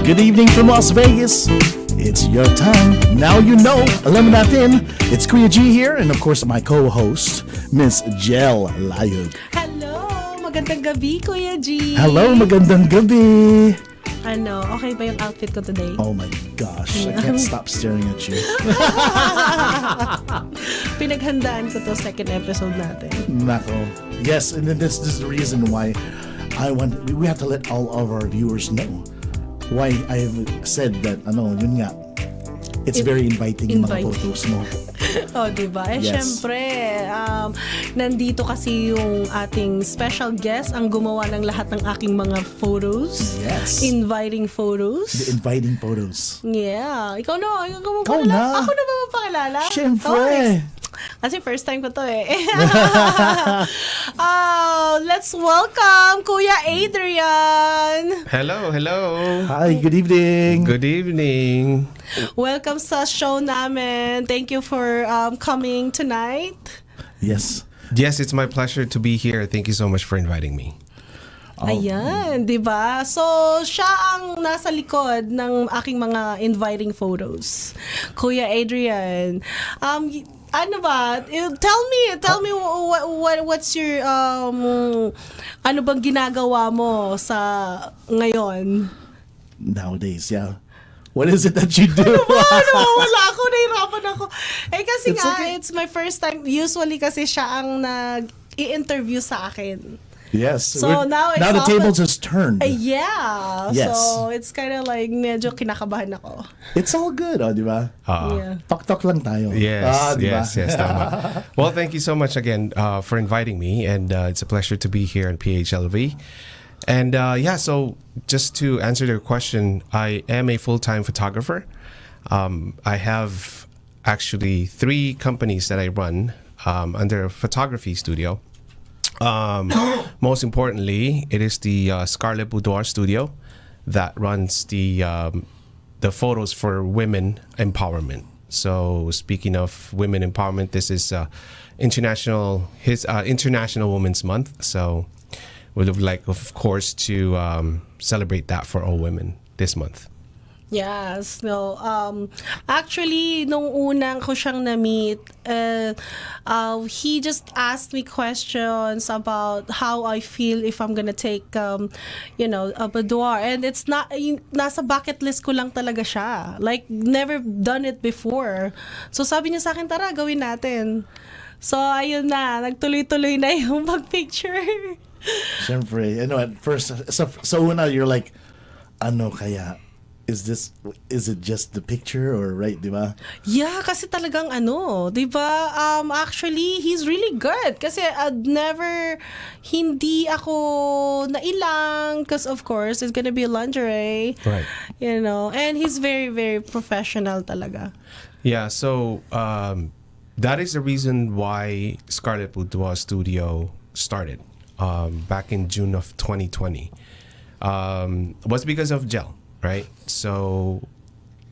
Good evening from Las Vegas. It's your time. Now you know. Alam natin. It's Kuya G here, and of course my co-host, Miss Jhel Layog. Hello! Magandang gabi, Kuya G! Hello, magandang gabi! Ano, okay ba yung outfit ko today? Oh my gosh, I can't stop staring at you. Pinaghandaan ko to second episode natin. Nako. Yes, and then this is the reason why we have to let all of our viewers know why I've said that, yun nga, it's very inviting yung mga photos mo. Oh, diba? Yes. Syempre, nandito kasi yung ating special guest ang gumawa ng lahat ng aking mga photos. Yes. Inviting photos. The inviting photos. Yeah. Ikaw na. Ikaw na. Ako na ba mapakilala? Syempre. Kasi first time ko to eh. Let's welcome Kuya Adrian. Hello. Hi, good evening. Good evening. Welcome sa show namin. Thank you for coming tonight. Yes. Yes, it's my pleasure to be here. Thank you so much for inviting me. Ayan, di ba? So, siya ang nasa likod ng aking mga inviting photos. Kuya Adrian, ano ba? Tell me what's your ano bang ginagawa mo sa ngayon? Nowadays, yeah. What is it that you do? Wala ako, nahirapan ako. Kasi It's okay. it's my first time. Usually kasi siya ang nag-i-interview sa akin. Yes. So now the tables has turned. Yeah. Yes. So it's kind of like medyo kinakabahan ako. It's all good, di ba? Yeah. Talk lang tayo. Yes, diba? yes, tama. Well, thank you so much again for inviting me, and it's a pleasure to be here in PHLV. And so just to answer your question, I am a full-time photographer. I have actually 3 companies that I run under a photography studio. Most importantly, it is the Scarlet Boudoir Studio that runs the photos for women empowerment. So speaking of women empowerment, this is International Women's Month. So we would like, of course, to celebrate that for all women this month. Yes, no. Actually, nung unang ko siyang na-meet, he just asked me questions about how I feel if I'm gonna take, a boudoir. And it's not, nasa bucket list ko lang talaga siya. Like, never done it before. So sabi niya sa akin, tara, gawin natin. So, ayun na, nagtuloy-tuloy na yung mag-picture. Siyempre, at first, so una, you're like, ano kaya? Is it just the picture or right, di ba? Yeah, kasi talagang di ba? Actually, he's really good. Kasi hindi ako nailang because of course, it's gonna be lingerie. Right. And he's very, very professional talaga. Yeah, so that is the reason why Scarlet Boudoir Studio started back in June of 2020. Was because of Jhel, right? So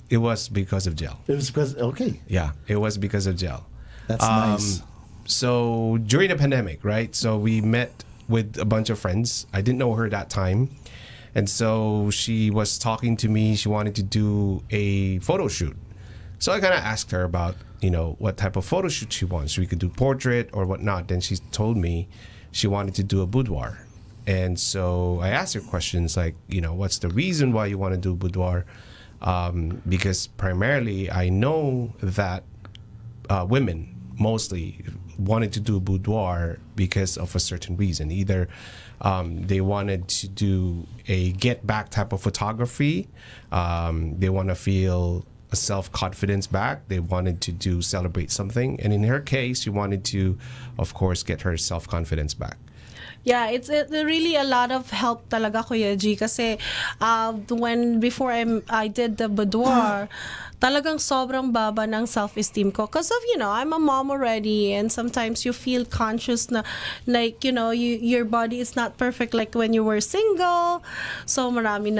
it was because of Jhel. It was because, okay. Yeah, it was because of Jhel. That's nice. So during the pandemic, right? So we met with a bunch of friends. I didn't know her that time. And so she was talking to me. She wanted to do a photo shoot. So I kind of asked her about, what type of photo shoot she wants. We could do portrait or whatnot. Then she told me she wanted to do a boudoir. And so I asked her questions like, what's the reason why you want to do boudoir? Because primarily I know that women mostly wanted to do boudoir because of a certain reason. Either they wanted to do a get back type of photography. They want to feel a self-confidence back. They wanted to celebrate something. And in her case, she wanted to, of course, get her self-confidence back. Yeah, it's really a lot of help talaga, Kuya G. Kasi before I did the boudoir, talagang sobrang baba ng self-esteem ko. Because of, I'm a mom already, and sometimes you feel conscious na, like, your body is not perfect like when you were single. So marami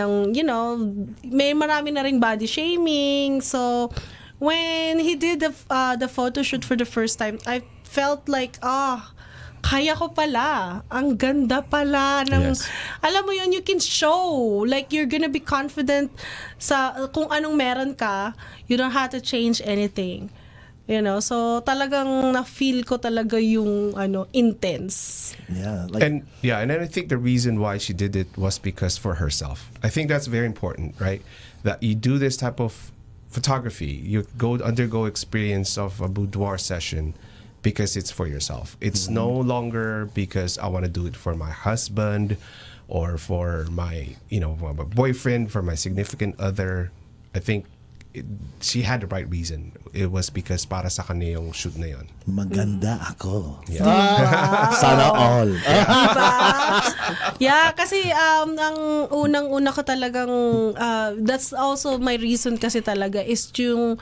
may marami na ring body shaming. So when he did the photo shoot for the first time, I felt like, kaya ko pala. Ang ganda pala ng, Yes. alam mo yun, you can show. Like, you're gonna be confident sa kung anong meron ka. You don't have to change anything. You know, so talagang na-feel ko talaga yung intense. Yeah, like And I think the reason why she did it was because for herself. I think that's very important, right? That you do this type of photography, you undergo experience of a boudoir session because it's for yourself. It's no longer because I want to do it for my husband or for my, for my boyfriend, for my significant other. I think she had the right reason. It was because para sa kanya yung shoot na yun. maganda ako. Yeah. Sana all. Diba? Yeah, kasi ang unang-una ko talagang that's also my reason kasi talaga is yung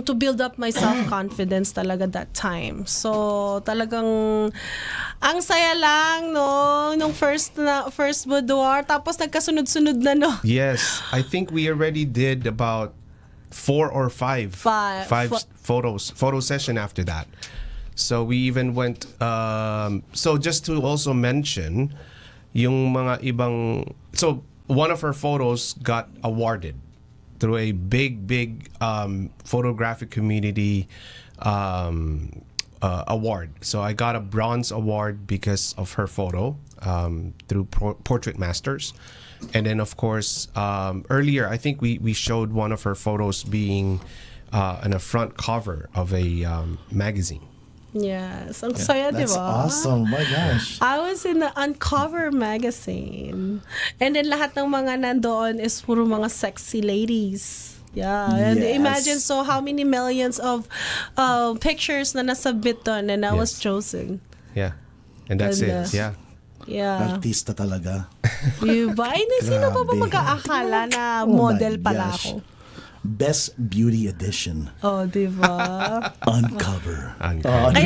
to build up my self-confidence talaga that time. So, talagang ang saya lang, no? Nung first boudoir, tapos nagkasunod-sunod na, no? Yes, I think we already did about 4 or 5 photo session after that. So we even went so just to also mention yung mga ibang, so one of her photos got awarded through a big photographic community award. So I got a bronze award because of her photo through Portrait Masters. And then, of course, earlier, I think we showed one of her photos being on a front cover of a magazine. Yes. Ang saya, di That's ba? awesome. My gosh. I was in the Uncover magazine. And then lahat ng mga nandoon is puro mga sexy ladies. Yeah. And Yes. imagine how many millions of pictures na nasabit doon and I was Yes. chosen. Yeah. And that's And, it. Yeah. Yeah. Artista talaga. Diba? Hindi, sino pa ba Grabe. mag-aakala na Oh model my pala gosh. ako? Best Beauty Edition. Oh, diba? Uncover. Uncover.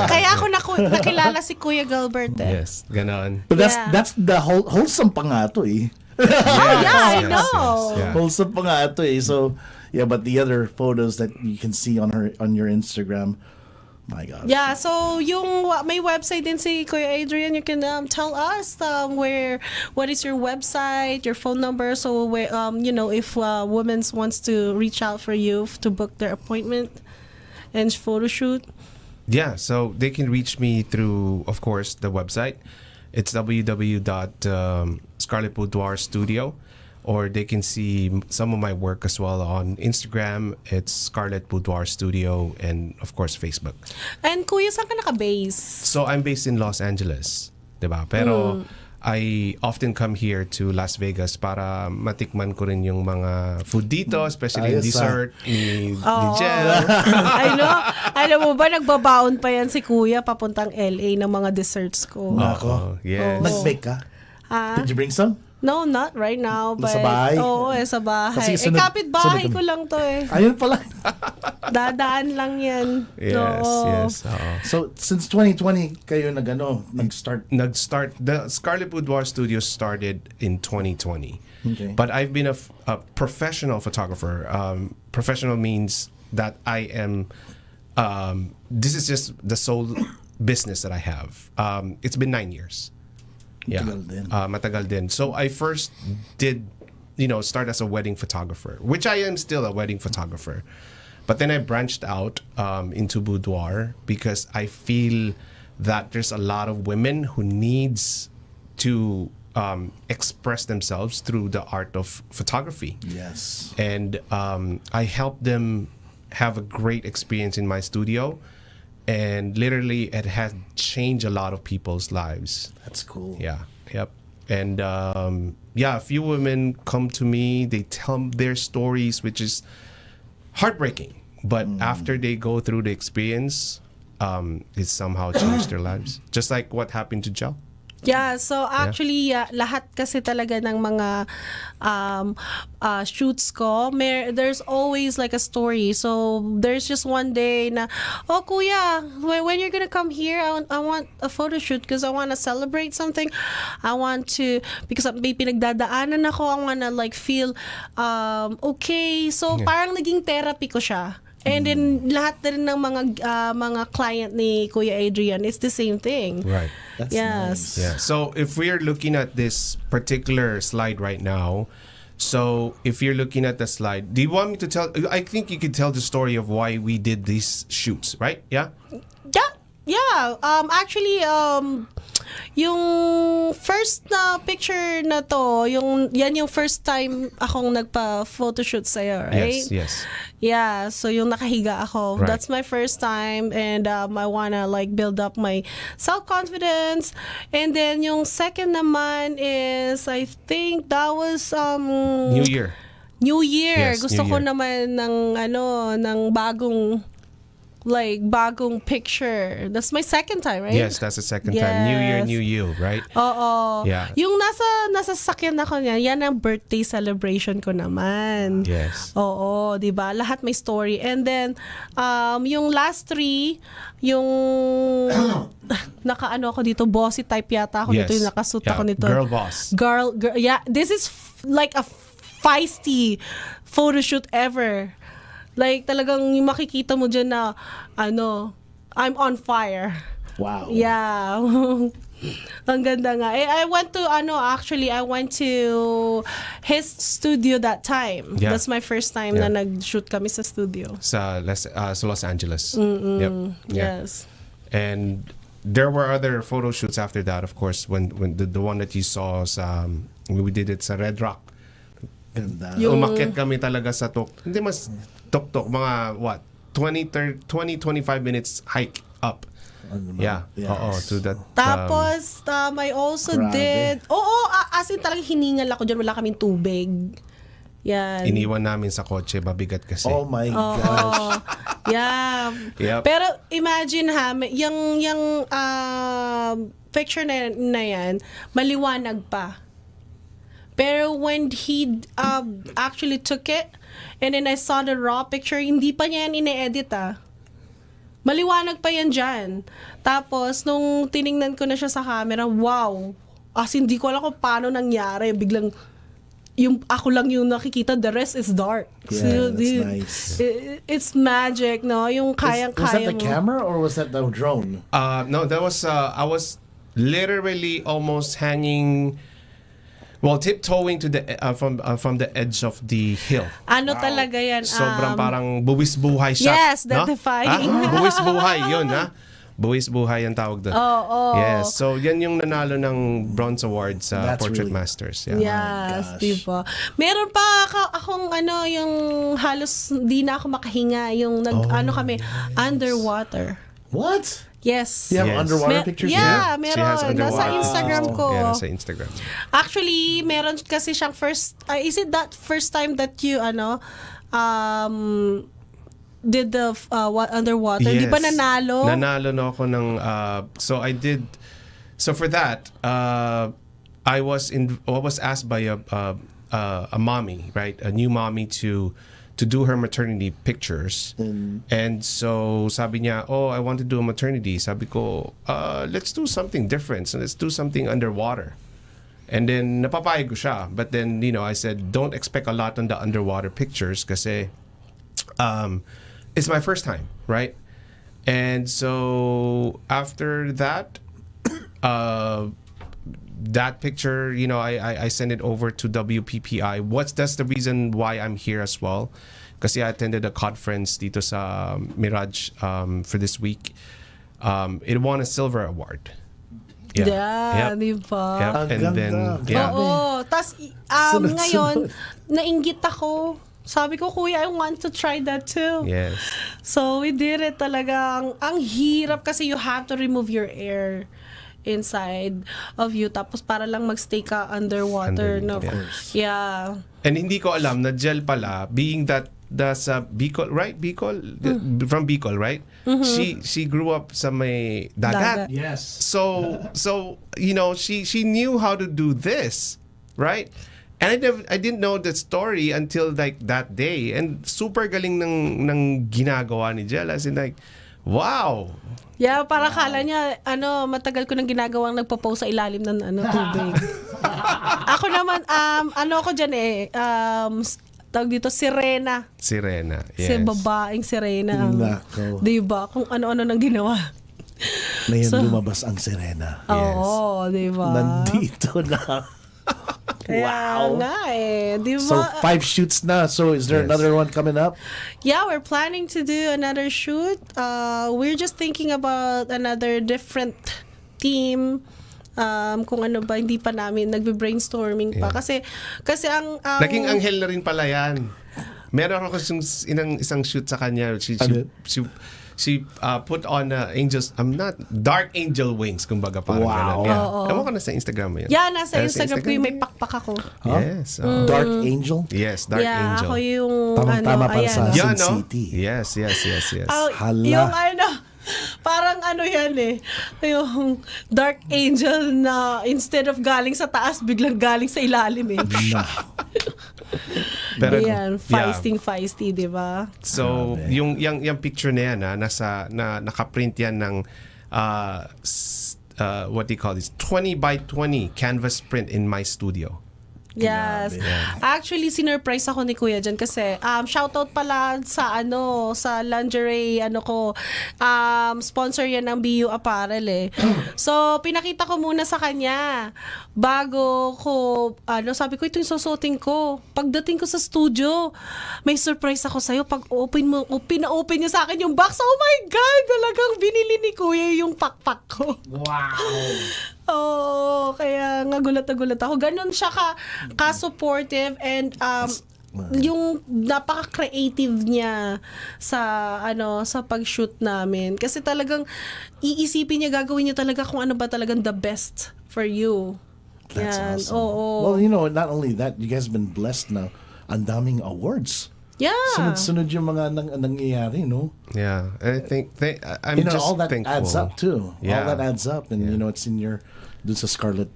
Kaya ako nakilala si Kuya Gilbert eh. Yes. Ganon. But Yeah. that's the wholesome pa nga to eh. Yeah, I know. Yeah. Wholesome pa nga to eh. So, yeah, but the other photos that you can see on your Instagram, my gosh. Yeah, so yung may website din si Kuya Adrian. You can tell us what is your website, your phone number, so where if women wants to reach out for you to book their appointment and photo shoot. Yeah, so they can reach me through, of course, the website. It's www.scarlettboudoirstudio, or they can see some of my work as well on Instagram. It's Scarlett Boudoir Studio, and of course Facebook. And Kuya, saan ka naka-base? So I'm based in Los Angeles, diba? Pero I often come here to Las Vegas para matikman ko rin yung mga food dito, especially yung Ayos, dessert ni Jhel. I know. Alam mo ba, nagbabaon pa yan si Kuya papuntang LA ng mga desserts ko. Nako. Yes. Nag-bake ka? Ha? Did you bring some? No, not right now. But, Sa bahay? Oo, sa bahay. Kasi sunod- kapit-bahay sunod ko lang to eh. Ayun pala. Dadaan lang yan. Yes, Oo. yes. Oo. So, since 2020, kayo nag-start. The Scarlett Boudoir Studio started in 2020. Okay. But I've been a professional photographer. Professional means that I am, this is just the sole business that I have. It's been 9 years. Yeah, Matagal din. matagal din. So I first did, start as a wedding photographer, which I am still a wedding photographer. But then I branched out into boudoir because I feel that there's a lot of women who needs to express themselves through the art of photography. Yes. And I help them have a great experience in my studio. And literally, it has changed a lot of people's lives. That's cool. Yeah, yep. And a few women come to me, they tell their stories, which is heartbreaking. But after they go through the experience, it somehow changed their lives. Just like what happened to Jhel. Yeah, so actually, lahat kasi talaga ng mga shoots ko, there's always like a story. So there's just one day na, oh kuya, when you're gonna come here, I want a photo shoot because I want to celebrate something. I want to, because may pinagdadaanan ako, I want to like feel okay. So parang naging therapy ko siya. And then lahat din ng mga client ni Kuya Adrian, it's the same thing. Right. That's Yes. nice. Yeah. So if we're looking at this particular slide right now, so if you're looking at the slide, do you want me to tell? I think you could tell the story of why we did these shoots, right? Yeah. Yeah. Actually, yung first na picture na to, yan yung first time akong nagpa-photoshoot sa'yo, right? Yes. Yes. Yeah, so yung nakahiga ako, Right. that's my first time, and I wanna like build up my self-confidence. And then yung second naman is, I think that was New Year. New Year. Yes, Gusto New ko Year. naman ng bagong picture. That's my second time, right? Yes, that's the second time. New Year, Yes. new you, right? Oo. Yeah. Yung nasa sakyan ako niya, yan ang birthday celebration ko naman. Yes. Oo, 'di ba? Lahat may story. And then yung last three, yung nakaano ako dito, bossy type yata ako Yes. dito, yung nakasuit Yeah, ako nito. girl boss. Girl, yeah, this is like a feisty photo shoot ever. Like talagang yung makikita mo dyan na I'm on fire. Wow. Yeah. Ang ganda nga. I went to his studio that time. Yeah. That's my first time Yeah. na nag-shoot kami sa studio. Sa Los Angeles. Yep. Yeah. Yes. And there were other photo shoots after that, of course, when the one that you saw sa we did it sa Red Rock. Ganda. Umakyat kami talaga sa hindi mas tok-tok, mga 20-25 minutes hike up. Yeah. Yes. Oo, to that. Tapos, I also Grabe. did, as in talagang hiningal ako dyan, wala kaming tubig. Yan. Iniwan namin sa kotse, mabigat kasi. Oh my gosh. Yeah. Yep. Pero imagine yung picture na yan, maliwanag pa. Pero when he actually took it, and then I saw the raw picture, hindi pa niya yan ine-edit Maliwanag pa yan dyan. Tapos, nung tiningnan ko na siya sa camera, wow! As hindi ko alam kung paano nangyari. Biglang, ako lang yung nakikita, the rest is dark. Yeah, that's nice. It's magic, no? Yung Was kayang-kaya that the mo. camera or was that the drone? No, that was I was literally almost hanging, tiptoeing to the from the edge of the hill. Ano talaga yan? Sobrang parang buwis-buhay shot. Yes, no? defying. Buwis-buhay, yun, ha? Buwis-buhay ang tawag doon. Oo. Yes, so yan yung nanalo ng Bronze Award sa That's Portrait really- Masters. Yeah. Yes, gosh. diba? Meron pa akong yung halos di na ako makahinga, yung kami, underwater. What? Yes. You have Yes. underwater pictures? Yeah, She has meron. Nasa underwater. Instagram ko. Yeah, nasa Instagram. Actually, meron kasi siyang first, is it that first time that you, did the underwater? Di ba nanalo? Nanalo na ako ng, so for that, I was asked by a mommy, right? A new mommy to do her maternity pictures. And so sabi niya, I want to do a maternity. Sabi ko, let's do something different. So let's do something underwater. And then napapayag ko siya. But then, I said, don't expect a lot on the underwater pictures kasi it's my first time, right? And so after that, that picture, I sent it over to WPPI. That's the reason why I'm here as well. Kasi I attended a conference dito sa Mirage for this week. It won a silver award. Yeah, Yep. di ba? Yep. Ang And ganda. then, Grabe. yeah. Oo. Tapos, Sunod-sunod. ngayon, nainggit ako. Sabi ko, Kuya, I want to try that too. Yes. So, we did it talaga. Ang hirap kasi you have to remove your air inside of you. Tapos, para lang magstay ka underwater. Underneath, No? yeah. Yeah. And hindi ko alam na Jhel pala, being that sa Bicol, right? Bicol? From Bicol, right? She grew up sa may dagat. Dagat. Yes. So she knew how to do this, right? And I didn't know the story until like that day. And super galing ng ginagawa ni Jhel, as in like, wow. Yeah, para kala niya, matagal ko nang ginagawang nagpo-post sa ilalim ng tubig. Ako naman, ako dyan tawag dito, sirena. Sirena. Si Yes. babaeng sirena. Nako. Diba? Kung ano-ano nang ginawa. Ngayon So- lumabas ang sirena. Oo, diba? Nandito na. Kaya nga eh. Diba? So 5 shoots na. So is there Yes. another one coming up? Yeah, we're planning to do another shoot. We're just thinking about another different theme. Kung ano ba, hindi pa namin nagbe-brainstorming pa. Yeah. Kasi ang... Naging anghel na rin pala yan. Meron ako isang shoot sa kanya. She put on not dark angel wings, kumbaga parang Wow. ganun. Yeah. Oo. Ewan ko na sa Instagram mo yun. Yeah, nasa Sa Instagram ko yung may pakpak ako. Huh? Yes. Dark Angel? Yes, dark Yeah, angel. ako yung... Tamang-tama para ayan. sa- Yeah, Sin no? City. Yes. Oh, Hala. yung parang yan eh. Yung dark angel na instead of galing sa taas, biglang galing sa ilalim eh. Na. Pero, Ayan, yeah. feisty, di ba? So, Grabe. yung picture na yan, nakaprint yan ng what do you call this? 20 by 20 canvas print in my studio. Yes. Grabe. Actually, sinurprise ako ni Kuya dyan kasi shoutout pala sa sa lingerie sponsor yan ng BU Apparel eh. So, pinakita ko muna sa kanya bago ko sabi ko ito yung susuotin ko. Pagdating ko sa studio, may surprise ako sa'yo. Pag pina-open niya sa akin yung box, oh my God! Talagang binili ni Kuya yung pakpak ko. Wow! Oo, kaya nga gulat na gulat ako. Ganon siya ka-supportive and yung napaka-creative niya sa pag-shoot namin. Kasi talagang iisipin niya, gagawin niya talaga kung ano ba talagang the best for you. That's Yan. awesome. Oo. Well, not only that, you guys have been blessed now. Ang daming awards. Yeah. Sunod-sunod yung mga nangyayari, no? Yeah, I think I'm just all that thankful. adds up too. Yeah. All that adds up, and it's in your dun sa Scarlet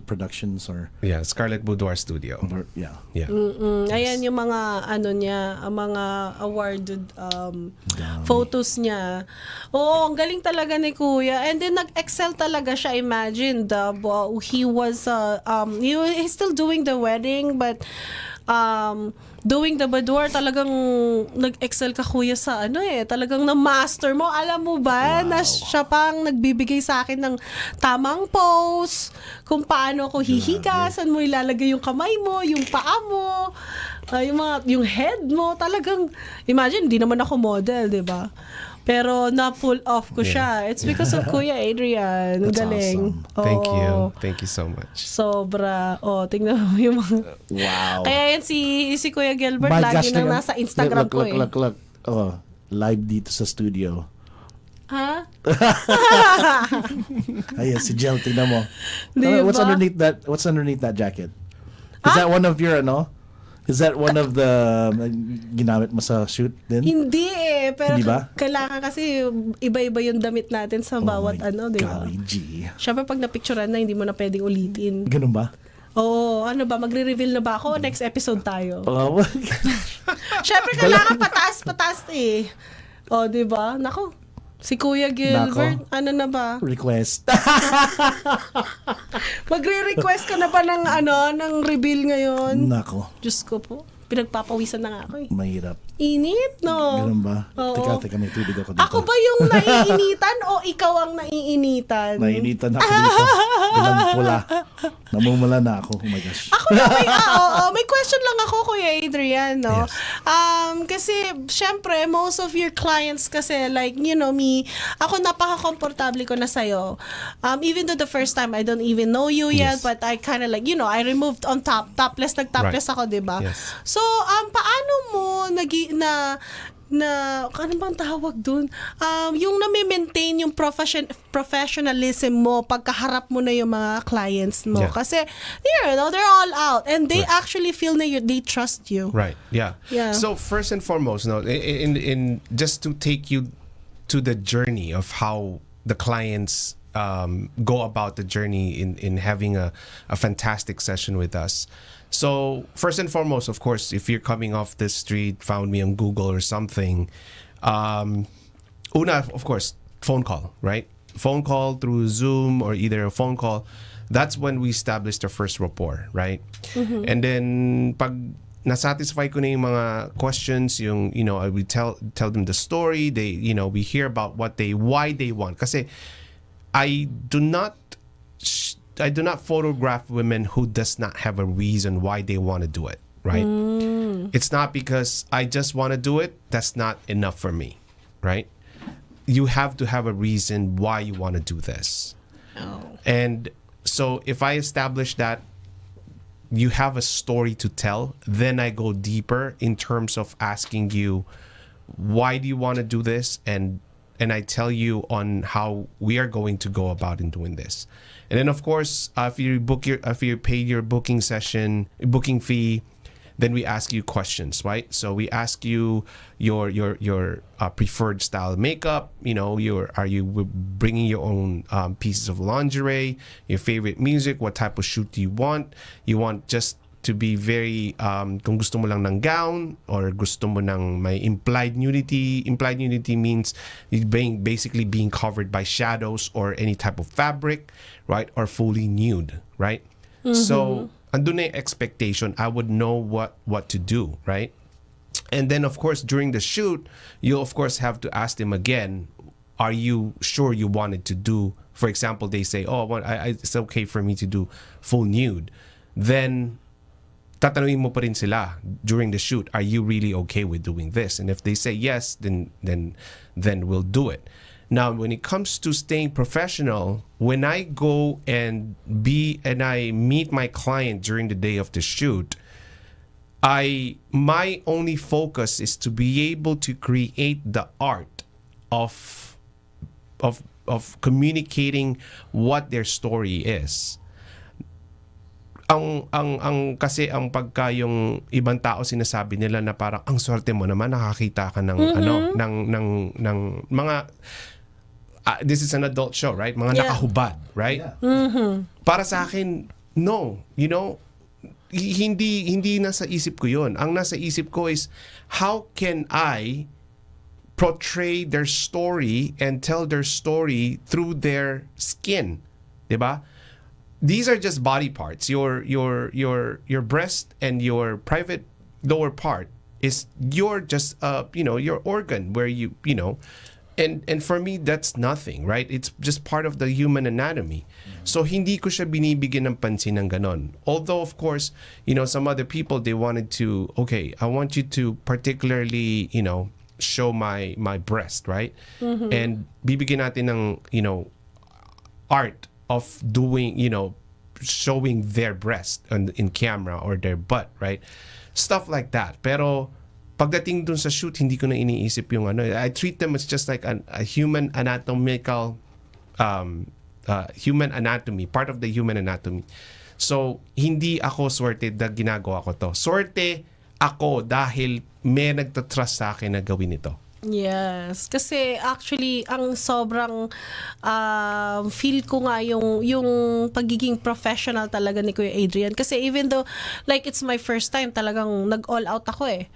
Productions or Scarlet Boudoir Studio. yeah. Yeah. Ayan yung mga niya, ang mga awarded photos niya. Oo, ang galing talaga ni Kuya. And then nag-excel talaga siya. Imagine he's still doing the wedding but doing the boudoir, talagang nag-excel ka Kuya sa talagang na-master mo. Alam mo ba na siya pang nagbibigay sa akin ng tamang pose, kung paano ko hihiga, saan mo ilalagay yung kamay mo, yung paa mo, yung head mo. Talagang, imagine, hindi naman ako model, di ba? Pero na-pull off ko siya. It's because of Kuya Adrian. That's Galing. awesome. Thank you so much. Sobra. Tingnan mo yung mga... Wow. Kaya yan si Kuya Gilbert, My lagi gosh, nang look, nasa Instagram ko eh. Look. Oh, live dito sa studio. Ha? Ayan, si Jhel, tingnan mo. Diba? What's underneath that jacket? Is that one of your, Is that one of the ginamit mo sa shoot din? Hindi eh. Pero Hindi ba? kailangan kasi iba-iba yung damit natin sa bawat di ba? Golly gee. Syempre pag napicturean na, hindi mo na pwedeng ulitin. Ganun ba? Oo, magre-reveal na ba ako? Next episode tayo. Oh, Syempre kailangan pataas eh. Di ba? Nako. Si Kuya Gilbert, ano na ba? request. Magre-request ka na ba ng reveal ngayon? Nako, Diyos ko po. Pinagpapawisan na nga ako eh. mahirap. Init, no? Ganun ba? Oo. Teka, may tubig ako dito. Ako ba yung naiinitan o ikaw ang naiinitan? Nainitan ako dito. Ilang pula. Namumula na ako. Oh my gosh. Ako na may question lang ako, Kuya Adrian, no? Yes. Kasi, syempre, most of your clients kasi, like, me, ako napaka-komportable ko na sa'yo. Even though the first time, I don't even know you yet, Yes. but I kind of like, I removed on top. Nag-topless Right. ako, diba? Yes. So, paano mo ano bang tawag dun? Yung na-maintain yung professionalism mo pagkaharap mo na yung mga clients mo. Yeah. Kasi, they're all out. And they actually feel na they trust you. Right. Yeah. Yeah. So first and foremost, in just to take you to the journey of how the clients go about the journey in having a fantastic session with us. So first and foremost, of course, if you're coming off the street, found me on Google or something, una, of course, phone call, right? Phone call through Zoom or either a phone call. That's when we establish the first rapport, right? And then pag nasatisfy ko na yung mga questions, yung, I would tell them the story. They, we hear about why they want. Kasi I do not photograph women who does not have a reason why they want to do it, right? It's not because I just want to do it. That's not enough for me, right? You have to have a reason why you want to do this. And so if I establish that you have a story to tell, then I go deeper in terms of asking you, why do you want to do this? And I tell you on how we are going to go about in doing this. And then of course, if you pay your booking fee, then we ask you questions, right? So we ask you your preferred style of makeup. Are you bringing your own pieces of lingerie? Your favorite music? What type of shoot do you want? You want just to be very kung gusto mo lang ng gown or gusto mo ng may implied nudity. Implied nudity means basically being covered by shadows or any type of fabric, right? Or fully nude, right? So andun na yung expectation. I would know what to do, right? And then of course during the shoot, you of course have to ask them again, are you sure you wanted to do, for example, they say, it's okay for me to do full nude. Then tatanungin mo pa rin sila during the shoot, are you really okay with doing this? And if they say yes, then we'll do it. Now, when it comes to staying professional, when I go and I meet my client during the day of the shoot, my only focus is to be able to create the art of communicating what their story is. Kasi ang pagka yung ibang tao sinasabi nila na parang ang swerte mo naman nakakita ka ng ng mga this is an adult show, right? Mga nakahubad, right? Yeah. Para sa akin, no, hindi nasa isip ko 'yon. Ang nasa isip ko is how can I portray their story and tell their story through their skin, 'di ba? These are just body parts. Your breast and your private lower part is your organ where and for me that's nothing, right? It's just part of the human anatomy. So hindi ko siya binibigyan ng pansin ng ganon. Although of course, some other people they wanted to, okay, I want you to particularly, show my breast, right? And bibigyan natin ng, art of doing, showing their breast in camera or their butt, right? Stuff like that. Pero pagdating dun sa shoot, hindi ko na iniisip yung I treat them as just like a human anatomical, human anatomy, part of the human anatomy. So, hindi ako swerte na ginagawa ko to. Swerte ako dahil may nagtatrust sa akin na gawin ito. Yes, kasi actually ang sobrang feel ko nga yung pagiging professional talaga ni Kuya Adrian, kasi even though like it's my first time, talagang nag-all out ako eh.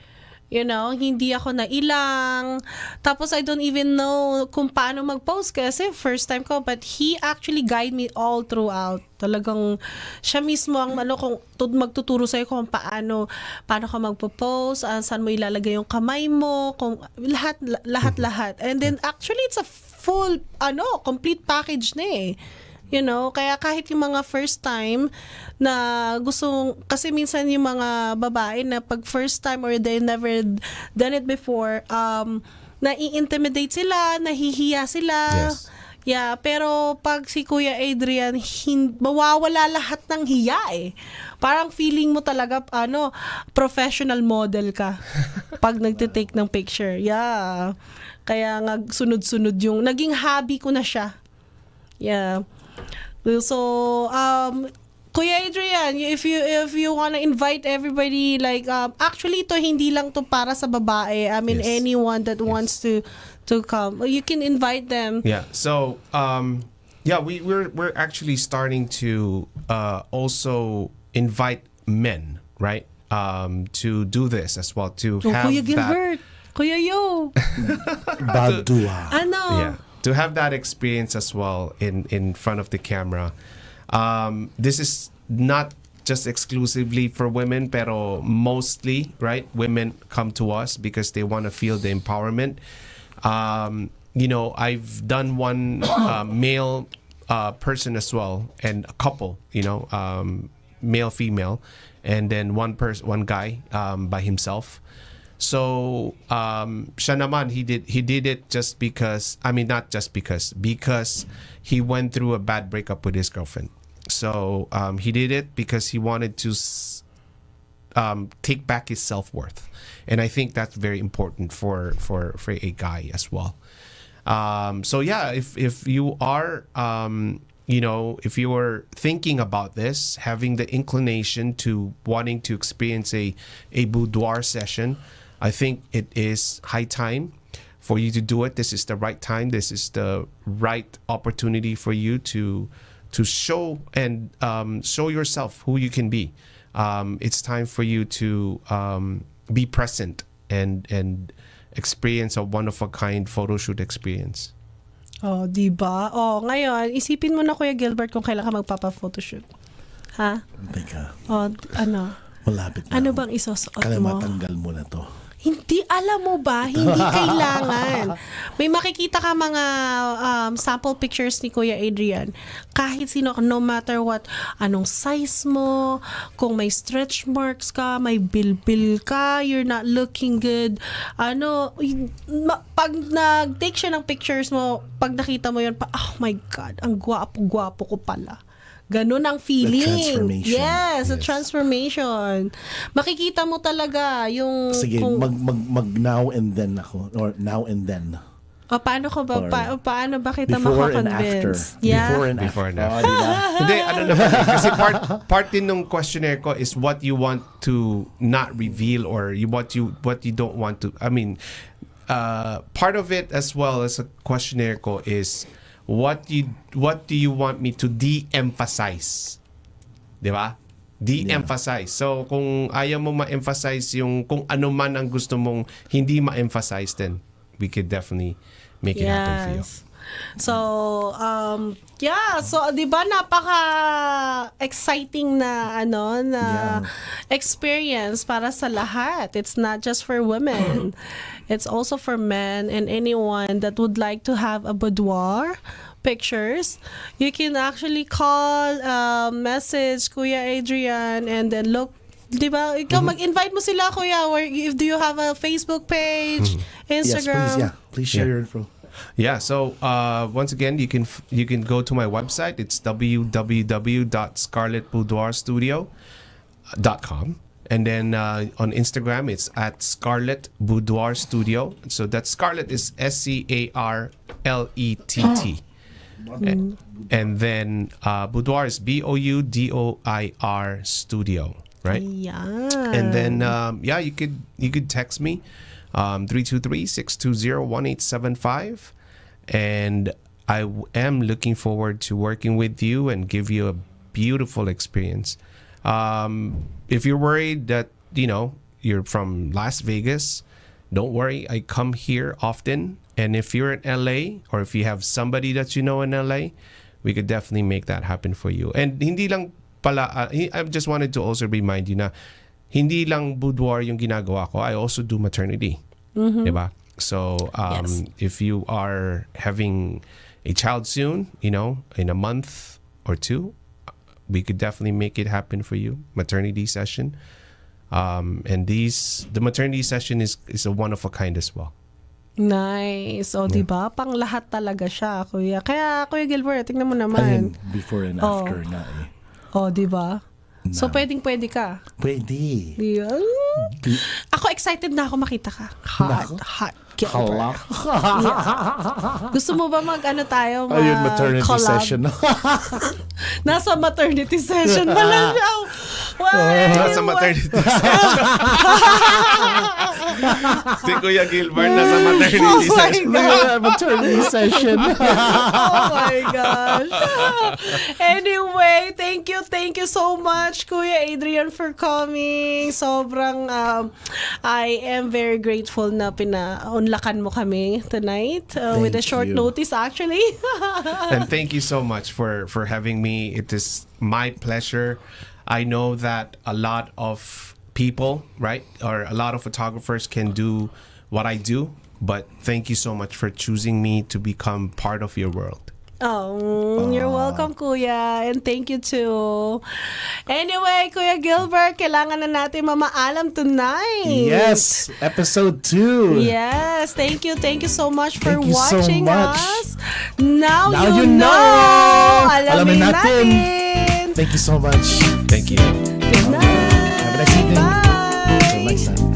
Hindi ako nailang. Tapos I don't even know kung paano mag-pose kasi first time ko, but he actually guide me all throughout. Talagang siya mismo ang kung magtuturo sa'yo kung paano ka magpo-pose, saan mo ilalagay yung kamay mo, kung lahat. And then actually it's a full complete package na eh. Kaya kahit yung mga first time na kasi minsan yung mga babae na pag first time or they never done it before, nai-intimidate sila, nahihiya sila. Yes. Yeah, pero pag si Kuya Adrian, mawawala lahat ng hiya eh. Parang feeling mo talaga, professional model ka pag nagtitake ng picture. Yeah. Kaya nga sunod-sunod yung, naging hobby ko na siya. Yeah. So, Kuya Adrian, if you wanna invite everybody, like actually to hindi lang to para sa babae. I mean, yes. anyone that wants to come, you can invite them. Yeah. So, we're actually starting to also invite men, right? To do this as well, to have Kuya Gilbert, Kuya Yo, Boudoir. Yeah. To have that experience as well in front of the camera. This is not just exclusively for women, pero mostly, right, women come to us because they want to feel the empowerment. I've done one male person as well, and a couple, male, female, and then one guy by himself. So siya naman, he did it just because, not just because he went through a bad breakup with his girlfriend. So he did it because he wanted to take back his self-worth, and I think that's very important for a guy as well. So yeah, if you are if you are thinking about this, having the inclination to wanting to experience a boudoir session, I think it is high time for you to do it. This is the right time. This is the right opportunity for you to show and show yourself who you can be. It's time for you to be present and experience a one-of-a-kind photo shoot experience. Oh, diba? Oh, ngayon, isipin mo na, Kuya Gilbert, kung kailan ka magpapa-photoshoot. Ha? Teka, Oh, ano? malapit na. Ano ako. bang isusuot Kaya mo? matanggal mo na to. Hindi, alam mo ba? Hindi kailangan. May makikita ka mga sample pictures ni Kuya Adrian. Kahit sino, no matter what, anong size mo, kung may stretch marks ka, may bilbil ka, you're not looking good. Pag nag-take siya ng pictures mo, pag nakita mo yun, oh my God, ang gwapo-gwapo ko pala. Ganun ang feeling. transformation. Yes, a Yes. transformation. Makikita mo talaga yung... Sige, mag now and then ako. Or now and then. O, paano ko ba? Or Paano ba kita Before and after. makakonvince? Yeah. Before and after. Before and after. Oh, diba? Hindi, naman eh. Kasi part din ng questionnaire ko is what you want to not reveal, or what you don't want to. Part of it as well as a questionnaire ko is what do you want me to de-emphasize? Di ba? De-emphasize. So, kung ayaw mo ma-emphasize yung kung ano man ang gusto mong hindi ma-emphasize, then we could definitely make it happen for you. So, so 'di ba napaka-exciting na experience para sa lahat. It's not just for women. It's also for men and anyone that would like to have a boudoir pictures. You can actually call, message Kuya Adrian, and then look. Diba? Ikaw mag-invite mo sila, Kuya. Do you have a Facebook page, Instagram? Yes, please, please share your info. Yeah, so once again, you can go to my website. It's www.scarlettboudoirstudio.com, and then on Instagram it's at Scarlett Boudoir Studio. So that Scarlett is SCARLETT, and then Boudoir is BOUDOIR Studio, right? Yeah. And then you could text me 323-620-1875, and I am looking forward to working with you and give you a beautiful experience. If you're worried that you're from Las Vegas, don't worry, I come here often, and if you're in LA or if you have somebody that you know in LA, we could definitely make that happen for you. And hindi lang pala, I just wanted to also remind you na hindi lang boudoir yung ginagawa ko, I also do maternity. Diba? So, Yes. if you are having a child soon, in a month or two, we could definitely make it happen for you. Maternity session. And the maternity session is a one of a kind as well. Nice. O, diba? Pang lahat talaga siya, Kuya. Kaya, Kuya Gilbert, tingnan mo Ayun, naman. before and after nga eh. O, diba? So, pwedeng-pwede ka. Pwede. Diba? Ako excited na ako makita ka. Hot. Hala. Gusto mo ba tayo? Ayun, maternity collab? session. Nasa maternity session pa lang siya. Nasa maternity session. Si Kuya Gilbert nasa maternity session. Maternity session. Oh my gosh. Anyway, thank you so much, Kuya Adrian, for coming. Sobrang, I am very grateful na pinaunlakan mo kami tonight with a short you. notice, actually. And thank you so much for having me. It is my pleasure. I know that a lot of people, right, or a lot of photographers can do what I do, but thank you so much for choosing me to become part of your world. Oh, you're welcome, Kuya. And thank you too. Anyway, Kuya Gilbert, kailangan na natin mamaalam tonight. Yes, episode 2. Yes, thank you so much for Thank you so watching much. us. Now you you know. know. Alamin natin. natin. Thank you so much. Thank you. Good night. Have a nice evening. Bye. Until next time.